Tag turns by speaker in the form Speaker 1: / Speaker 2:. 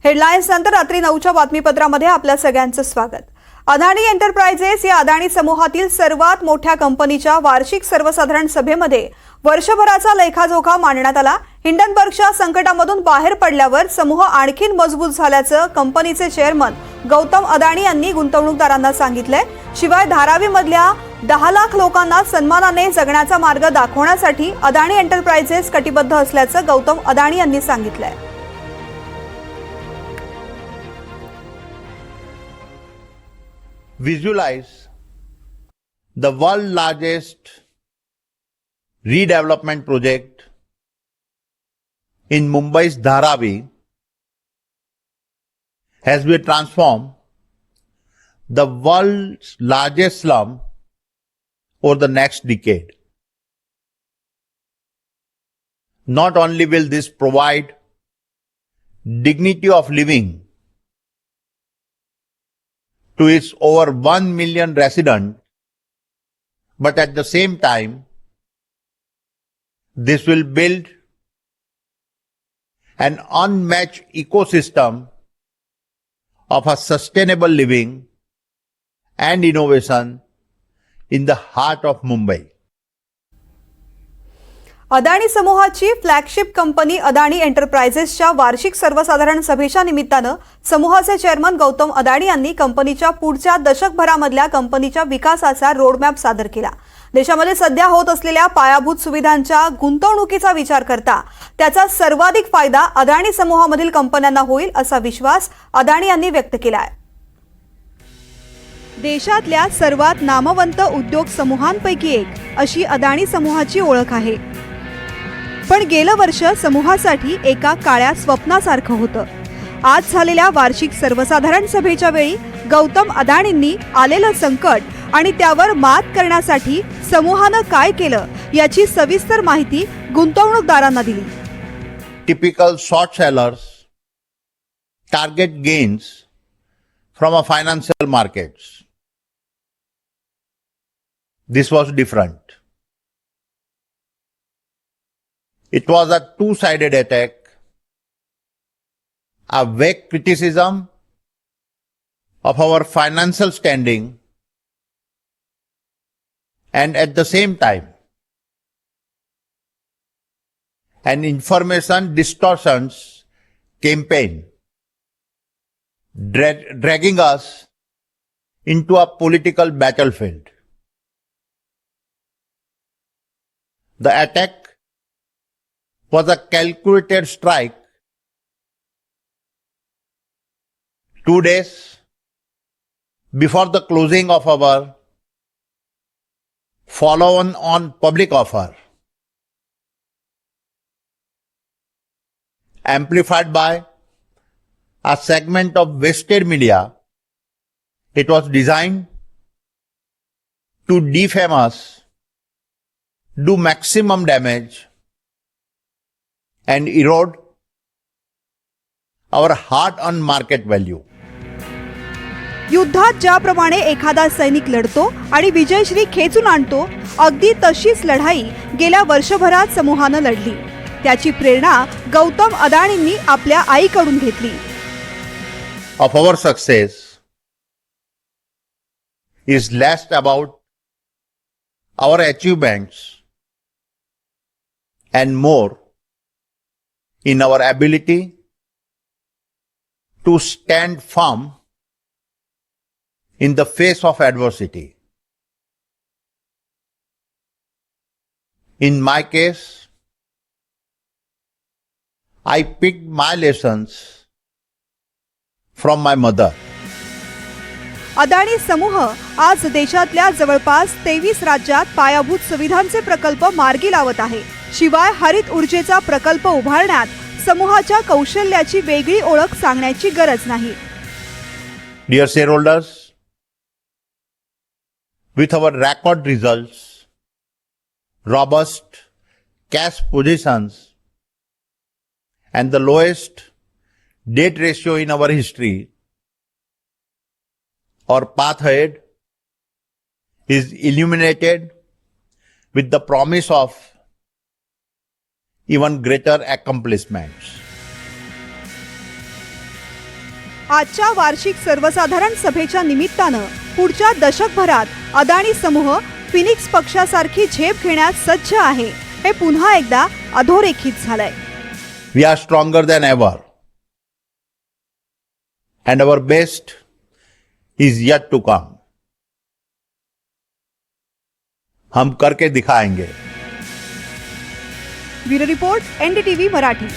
Speaker 1: Headlines नंतर रात्री 9च्या बातमीपत्रामध्ये आपल्या सगळ्यांचं स्वागत। अदानी एंटरप्राइजेस या अदानी समूहातील सर्वात मोठ्या कंपनीच्या वार्षिक सर्वसाधारण सभेमध्ये वर्षभराचा लेखाजोखा मांडण्यात आला। हिंडनबर्गच्या संकटामधून बाहेर पडल्यावर समूह आणखी मजबूत झाल्याचं कंपनीचे चेअरमन गौतम अदानी यांनी गुंतवणूकदारांना सांगितलंय। शिवाय धारावीमधल्या 10 लाख लोकांना सन्मानाने जगण्याचा मार्ग दाखवण्यासाठी अदानी एंटरप्राइजेस कटिबद्ध असल्याचं गौतम अदानी यांनी सांगितलंय।
Speaker 2: Visualize the world's largest redevelopment project in Mumbai's Dharavi has been transformed the world's largest slum over the next decade. Not only will this provide dignity of living to its over 1 million residents, but at the same time, this will build an unmatched ecosystem of a sustainable living and innovation in the heart of Mumbai.
Speaker 1: Adani समूहाची flagship company Adani एंटरप्राइजेसच्या वार्षिक सर्वसाधारण सभेच्या निमित्तानं समूहाचे chairman Gautam Adani यांनी कंपनीच्या पुढच्या दशकभरामधल्या कंपनीच्या विकासाचा रोडमॅप सादर केला। देशामध्ये सध्या होत असलेल्या पायाभूत सुविधांच्या गुंतवणुकीचा विचार करता त्याचा सर्वाधिक फायदा अदानी समूहामधील कंपन्यांना होईल असा विश्वास अदानी यांनी व्यक्त केला आहे। देशातल्या सर्वात नामवंत उद्योग समूहांपैकी एक अशी अदानी समूहाची ओळख आहे। पण गेलं वर्ष समूहासाठी एका काळ्या स्वप्नासारखं होतं। आज झालेल्या वार्षिक सर्वसाधारण सभेच्या वेळी गौतम अदानींनी आलेलं संकट आणि त्यावर मात करण्यासाठी समूहानं काय केलं याची सविस्तर माहिती गुंतवणूकदारांना दिली।
Speaker 2: Typical short sellers target gains from a financial markets. This was different. It was a two-sided attack, a vague criticism of our financial standing, and at the same time, an information distortions campaign dragging us into a political battlefield. The attack was a calculated strike 2 days before the closing of our follow-on public offer, amplified by a segment of vested media. It was designed to defame us, do maximum damage, and erode our hard-earned market value.
Speaker 1: युद्धात ज्याप्रमाणे एखादा सैनिक लढतो आणि विजयश्री खेचून आणतो, अगदी तशीच लढाई गेल्या वर्षभरात समूहानं लढली। त्याची प्रेरणा गौतम अदानींनी आपल्या आईकडून घेतली।
Speaker 2: Of our success is less about our achievements and more in our ability to stand firm in the face of adversity. In my case, I picked my lessons from my mother.
Speaker 1: Adani समूह आज देशातल्या जवळपास 23 राज्यात पायाभूत सुविधांचे प्रकल्प मार्गी लावत आहे। शिवाय हरित ऊर्जेचा प्रकल्प उभारण्यात समूहाच्या कौशल्याची वेगळी ओळख सांगण्याची गरज नाही।
Speaker 2: Dear shareholders, with our record results, robust cash positions, and the lowest debt ratio in our history, our path ahead is illuminated with the promise of even greater accomplishments.
Speaker 1: आजच्या वार्षिक सर्वसाधारण सभेच्या निमित्तानं पुढच्या दशकभरात अदानी समूह फिनिक्स पक्षासारखी झेप घेण्यास सज्ज आहे हे पुन्हा एकदा अधोरेखित झालंय.
Speaker 2: We are stronger than ever. And our best is yet to come. हम करके दिखाएंगे.
Speaker 1: Bureau report NDTV Marathi.